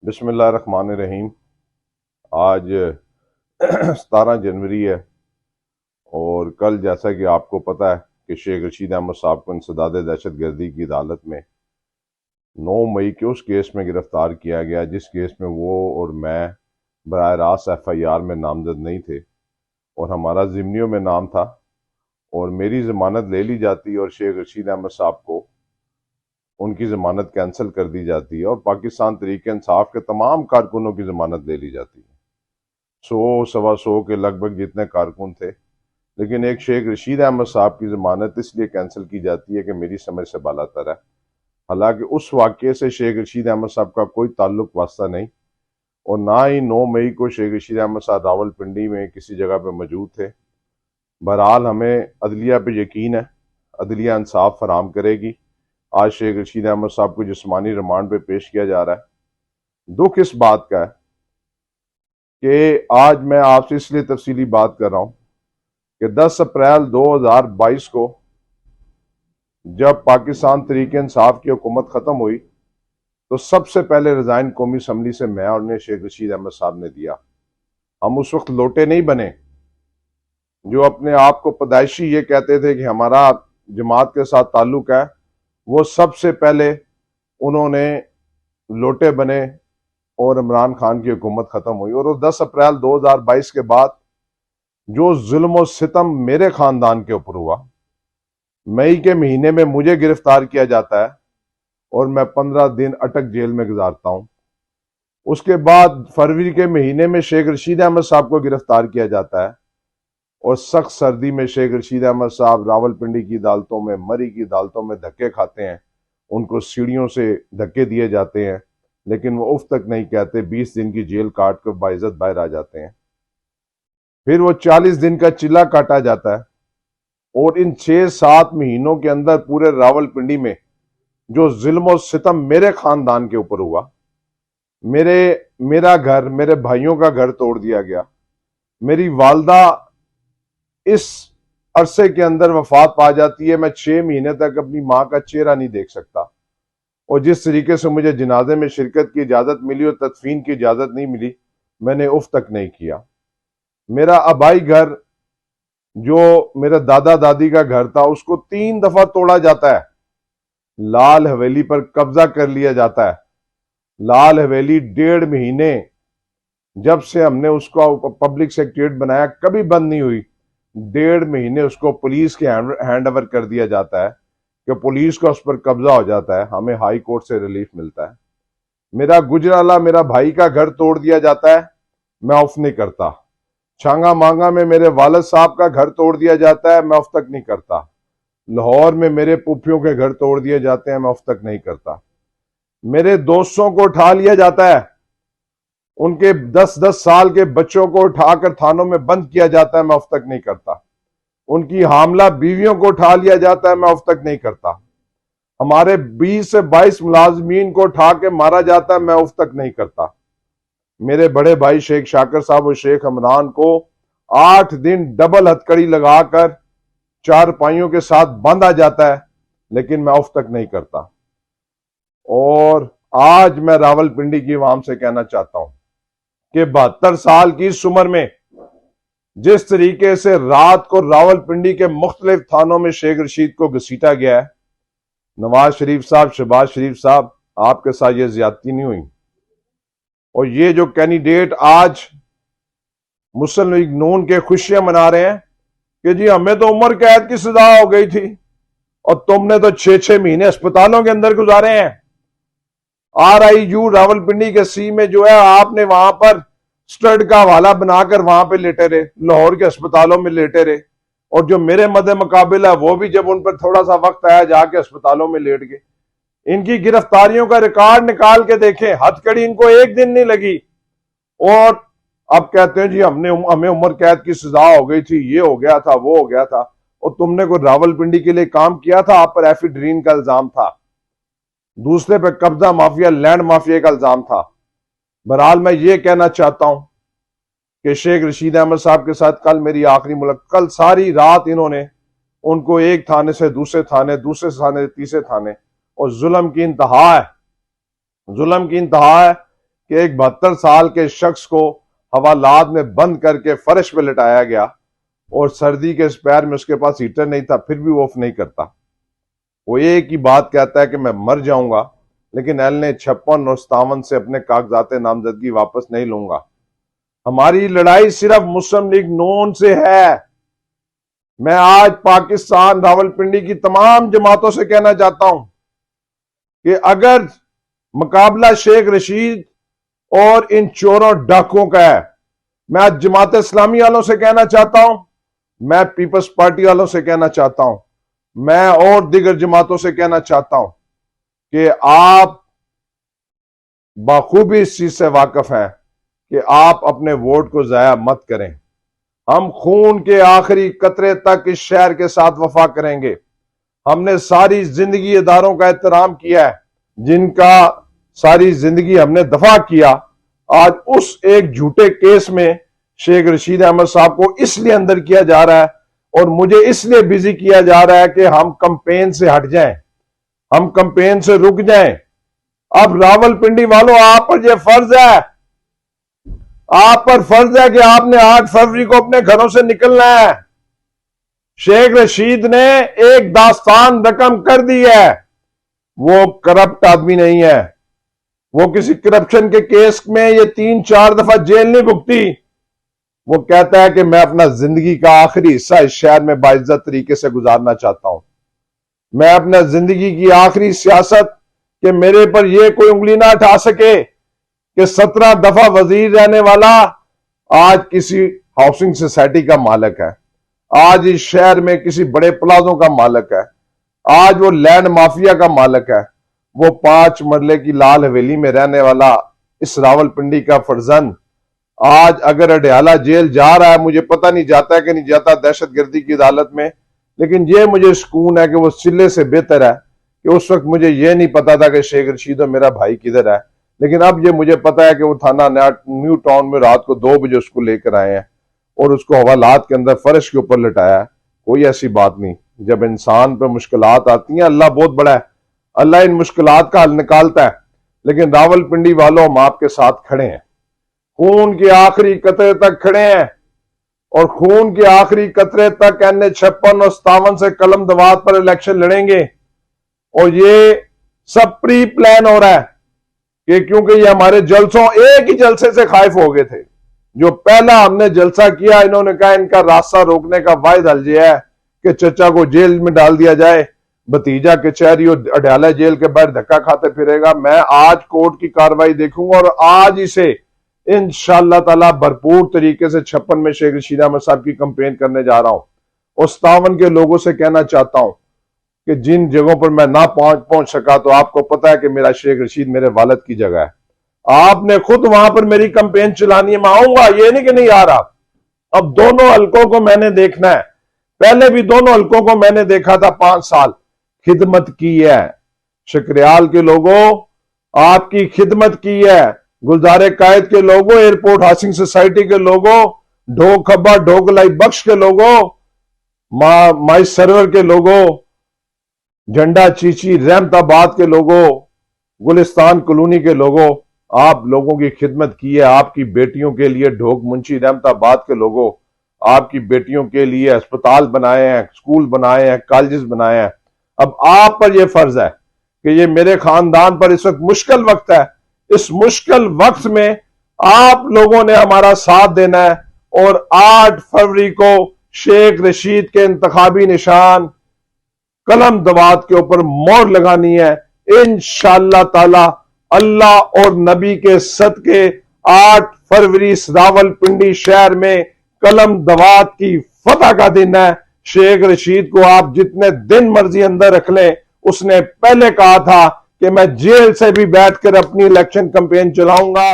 بسم اللہ الرحمن الرحیم۔ آج 17 جنوری ہے اور کل جیسا کہ آپ کو پتہ ہے کہ شیخ رشید احمد صاحب کو انسداد دہشت گردی کی عدالت میں 9 مئی کے اس کیس میں گرفتار کیا گیا جس کیس میں وہ اور میں براہ راست FIR میں نامزد نہیں تھے اور ہمارا ضمنیوں میں نام تھا، اور میری ضمانت لے لی جاتی اور شیخ رشید احمد صاحب کو ان کی ضمانت کینسل کر دی جاتی ہے اور پاکستان تحریک انصاف کے تمام کارکنوں کی ضمانت لے لی جاتی ہے، 100 کے لگ بھگ جتنے کارکن تھے، لیکن ایک شیخ رشید احمد صاحب کی ضمانت اس لیے کینسل کی جاتی ہے کہ میری سمجھ سے بالا تر ہے۔ حالانکہ اس واقعے سے شیخ رشید احمد صاحب کا کوئی تعلق واسطہ نہیں، اور نہ ہی 9 مئی کو شیخ رشید احمد صاحب راول پنڈی میں کسی جگہ پہ موجود تھے۔ بہرحال ہمیں عدلیہ پہ یقین ہے، عدلیہ انصاف فراہم کرے گی۔ آج شیخ رشید احمد صاحب کو جسمانی ریمانڈ پہ پیش کیا جا رہا ہے۔ دکھ اس بات کا ہے کہ آج میں آپ سے اس لیے تفصیلی بات کر رہا ہوں کہ 10 اپریل 2022 کو جب پاکستان تحریک انصاف کی حکومت ختم ہوئی تو سب سے پہلے ریزائن قومی اسمبلی سے میں اور نے شیخ رشید احمد صاحب نے دیا۔ ہم اس وقت لوٹے نہیں بنے جو اپنے آپ کو پیدائشی یہ کہتے تھے کہ ہمارا جماعت کے ساتھ تعلق ہے، وہ سب سے پہلے انہوں نے لوٹے بنے اور عمران خان کی حکومت ختم ہوئی۔ اور 10 اپریل 2022 کے بعد جو ظلم و ستم میرے خاندان کے اوپر ہوا، مئی کے مہینے میں مجھے گرفتار کیا جاتا ہے اور میں 15 دن اٹک جیل میں گزارتا ہوں۔ اس کے بعد فروری کے مہینے میں شیخ رشید احمد صاحب کو گرفتار کیا جاتا ہے اور سخت سردی میں شیخ رشید احمد صاحب راول پنڈی کی عدالتوں میں، مری کی عدالتوں میں دھکے کھاتے ہیں، ان کو سیڑھیوں سے دھکے دیے جاتے ہیں، لیکن وہ اف تک نہیں کہتے، 20 دن کی جیل کاٹ کر باعزت باہر آ جاتے ہیں۔ پھر وہ 40 دن کا چلہ کاٹا جاتا ہے، اور ان 6-7 مہینوں کے اندر پورے راول پنڈی میں جو ظلم و ستم میرے خاندان کے اوپر ہوا، میرا گھر، میرے بھائیوں کا گھر توڑ دیا گیا، میری والدہ اس عرصے کے اندر وفات پا جاتی ہے، میں 6 مہینے تک اپنی ماں کا چہرہ نہیں دیکھ سکتا، اور جس طریقے سے مجھے جنازے میں شرکت کی اجازت ملی اور تدفین کی اجازت نہیں ملی، میں نے اف تک نہیں کیا۔ میرا آبائی گھر جو میرا دادا دادی کا گھر تھا، اس کو 3 دفعہ توڑا جاتا ہے، لال حویلی پر قبضہ کر لیا جاتا ہے۔ لال حویلی 1.5 مہینے جب سے ہم نے اس کو پبلک سیکریٹریٹ بنایا کبھی بند نہیں ہوئی، 1.5 مہینے اس کو پولیس کے ہینڈ اوور کر دیا جاتا ہے کہ پولیس کا اس پر قبضہ ہو جاتا ہے، ہمیں ہائی کورٹ سے ریلیف ملتا ہے۔ میرا گجرالہ میرا بھائی کا گھر توڑ دیا جاتا ہے، میں اف نہیں کرتا۔ چھانگا مانگا میں میرے والد صاحب کا گھر توڑ دیا جاتا ہے، میں اف تک نہیں کرتا۔ لاہور میں میرے پھوپھیوں کے گھر توڑ دیے جاتے ہیں، میں اف تک نہیں کرتا۔ میرے دوستوں کو اٹھا لیا جاتا ہے، ان کے 10 سال کے بچوں کو اٹھا کر تھانوں میں بند کیا جاتا ہے، میں اف تک نہیں کرتا۔ ان کی حاملہ بیویوں کو اٹھا لیا جاتا ہے، میں اف تک نہیں کرتا۔ ہمارے 20 سے 22 ملازمین کو اٹھا کے مارا جاتا ہے، میں اف تک نہیں کرتا۔ میرے بڑے بھائی شیخ شاکر صاحب اور شیخ عمران کو 8 دن ڈبل ہتکڑی لگا کر 4 پائیوں کے ساتھ باندھا جاتا ہے، لیکن میں اف تک نہیں کرتا۔ اور آج میں راول پنڈی کی عوام سے کہنا چاہتا ہوں کہ 72 سال کی اس عمر میں جس طریقے سے رات کو راول پنڈی کے مختلف تھانوں میں شیخ رشید کو گھسیٹا گیا ہے، نواز شریف صاحب، شہباز شریف صاحب، آپ کے ساتھ یہ زیادتی نہیں ہوئی۔ اور یہ جو کینڈیڈیٹ آج مسلم لیگ نون کے خوشیاں منا رہے ہیں کہ جی ہمیں تو عمر قید کی سزا ہو گئی تھی اور تم نے تو 6 مہینے اسپتالوں کے اندر گزارے ہیں۔ RIU راول پنڈی کے سی میں جو ہے آپ نے وہاں پر سٹڈ کا حوالہ بنا کر وہاں پہ لیٹے رہے، لاہور کے اسپتالوں میں لیٹے رہے، اور جو میرے مد مقابل ہے وہ بھی جب ان پر تھوڑا سا وقت آیا جا کے اسپتالوں میں لیٹ گئے۔ ان کی گرفتاریوں کا ریکارڈ نکال کے دیکھیں، ہتھ کڑی ان کو 1 دن نہیں لگی، اور اب کہتے ہیں جی ہمیں عمر قید کی سزا ہو گئی تھی، یہ ہو گیا تھا، وہ ہو گیا تھا۔ اور تم نے کوئی راول پنڈی کے لیے کام کیا تھا؟ آپ پر ایفیڈرین کا الزام تھا، دوسرے پہ قبضہ مافیا، لینڈ مافیا کا الزام تھا۔ بہرحال میں یہ کہنا چاہتا ہوں کہ شیخ رشید احمد صاحب کے ساتھ کل میری آخری ملاقات، کل ساری رات انہوں نے ان کو ایک تھانے سے دوسرے تھانے، دوسرے تھانے تیسرے تھانے، اور ظلم کی انتہا ہے، ظلم کی انتہا ہے کہ ایک 72 سال کے شخص کو حوالات میں بند کر کے فرش پہ لٹایا گیا اور سردی کے اسپیر میں اس کے پاس ہیٹر نہیں تھا، پھر بھی وہ آف نہیں کرتا. وہ ایک ہی بات کہتا ہے کہ میں مر جاؤں گا لیکن ایل نے 56 اور 57 سے اپنے کاغذات نامزدگی واپس نہیں لوں گا. ہماری لڑائی صرف مسلم لیگ نون سے ہے. میں آج پاکستان راولپنڈی کی تمام جماعتوں سے کہنا چاہتا ہوں کہ اگر مقابلہ شیخ رشید اور ان چوروں ڈاکوں کا ہے، میں آج جماعت اسلامی والوں سے کہنا چاہتا ہوں، میں پیپلز پارٹی والوں سے کہنا چاہتا ہوں، میں اور دیگر جماعتوں سے کہنا چاہتا ہوں کہ آپ بخوبی اس چیز سے واقف ہیں کہ آپ اپنے ووٹ کو ضائع مت کریں. ہم خون کے آخری قطرے تک اس شہر کے ساتھ وفا کریں گے. ہم نے ساری زندگی اداروں کا احترام کیا ہے جن کا ساری زندگی ہم نے دفاع کیا. آج اس ایک جھوٹے کیس میں شیخ رشید احمد صاحب کو اس لیے اندر کیا جا رہا ہے اور مجھے اس لیے بزی کیا جا رہا ہے کہ ہم کمپین سے ہٹ جائیں، ہم کمپین سے رک جائیں. اب راولپنڈی والوں، آپ پر یہ فرض ہے، آپ پر فرض ہے کہ آپ نے 8 فروری کو اپنے گھروں سے نکلنا ہے. شیخ رشید نے ایک داستان رقم کر دی ہے. وہ کرپٹ آدمی نہیں ہے، وہ کسی کرپشن کے کیس میں یہ 3-4 دفعہ جیل نہیں بھگتی. وہ کہتا ہے کہ میں اپنا زندگی کا آخری حصہ اس شہر میں باعزت طریقے سے گزارنا چاہتا ہوں. میں اپنا زندگی کی آخری سیاست کہ میرے پر یہ کوئی انگلی نہ اٹھا سکے کہ 17 دفعہ وزیر رہنے والا آج کسی ہاؤسنگ سوسائٹی کا مالک ہے، آج اس شہر میں کسی بڑے پلازوں کا مالک ہے، آج وہ لینڈ مافیا کا مالک ہے. وہ 5 مرلے کی لال حویلی میں رہنے والا اس راولپنڈی کا فرزند آج اگر اڈیالہ جیل جا رہا ہے، مجھے پتہ نہیں جاتا ہے کہ نہیں جاتا دہشت گردی کی عدالت میں، لیکن یہ مجھے سکون ہے کہ وہ سلے سے بہتر ہے کہ اس وقت مجھے یہ نہیں پتا تھا کہ شیخ رشید اور میرا بھائی کدھر ہے. لیکن اب یہ مجھے پتا ہے کہ وہ تھانہ نیو ٹاؤن میں رات کو 2 بجے اس کو لے کر آئے ہیں اور اس کو حوالات کے اندر فرش کے اوپر لٹایا ہے. کوئی ایسی بات نہیں. جب انسان پہ مشکلات آتی ہیں، اللہ بہت بڑا ہے، اللہ ان مشکلات کا حل نکالتا ہے. لیکن راولپنڈی والوں، ہم آپ کے ساتھ کھڑے ہیں، خون کے آخری قطرے تک کھڑے ہیں اور خون کے آخری قطرے تک این 56 اور 57 سے قلم دوات پر الیکشن لڑیں گے. اور یہ سب پری پلان ہو رہا ہے کہ کیونکہ یہ ہمارے جلسوں ایک ہی جلسے سے خائف ہو گئے تھے. جو پہلا ہم نے جلسہ کیا، انہوں نے کہا ان کا راستہ روکنے کا واحد حل یہ ہے کہ چچا کو جیل میں ڈال دیا جائے، بھتیجا کچہری اور اڈیالہ جیل کے باہر دھکا کھاتے پھرے گا. میں آج کورٹ کی کاروائی دیکھوں گا اور آج اسے انشاءاللہ تعالی بھرپور طریقے سے 56 میں شیخ رشید احمد صاحب کی کمپین کرنے جا رہا ہوں. اور 57 کے لوگوں سے کہنا چاہتا ہوں کہ جن جگہوں پر میں نہ پہنچ سکا، تو آپ کو پتا ہے کہ میرا شیخ رشید میرے والد کی جگہ ہے. آپ نے خود وہاں پر میری کمپین چلانی ہے، میں آؤں گا، یہ نہیں کہ نہیں آ رہا. اب دونوں حلقوں کو میں نے دیکھنا ہے. پہلے بھی دونوں حلقوں کو میں نے دیکھا تھا، 5 سال خدمت کی ہے. شکریال کے لوگوں، آپ کی خدمت کی ہے. گلزار قائد کے لوگوں، ایئرپورٹ ہاؤسنگ سوسائٹی کے لوگوں، ڈھوک خبا ڈھوکلائی بخش کے لوگوں، مائی سرور کے لوگوں، جھنڈا چیچی رحمت آباد کے لوگوں، گلستان کالونی کے لوگوں، آپ لوگوں کی خدمت کی ہے. آپ کی بیٹیوں کے لیے ڈھوک منشی رحمت آباد کے لوگوں، آپ کی بیٹیوں کے لیے اسپتال بنائے ہیں، اسکول بنائے ہیں، کالجز بنائے ہیں. اب آپ پر یہ فرض ہے کہ یہ میرے خاندان پر اس وقت مشکل وقت ہے. اس مشکل وقت میں آپ لوگوں نے ہمارا ساتھ دینا ہے اور 8 فروری کو شیخ رشید کے انتخابی نشان قلم دوات کے اوپر مہر لگانی ہے. انشاءاللہ تعالی اللہ اور نبی کے صدقے 8 فروری راولپنڈی شہر میں قلم دوات کی فتح کا دن ہے. شیخ رشید کو آپ جتنے دن مرضی اندر رکھ لیں، اس نے پہلے کہا تھا کہ میں جیل سے بھی بیٹھ کر اپنی الیکشن کمپین چلاؤں گا.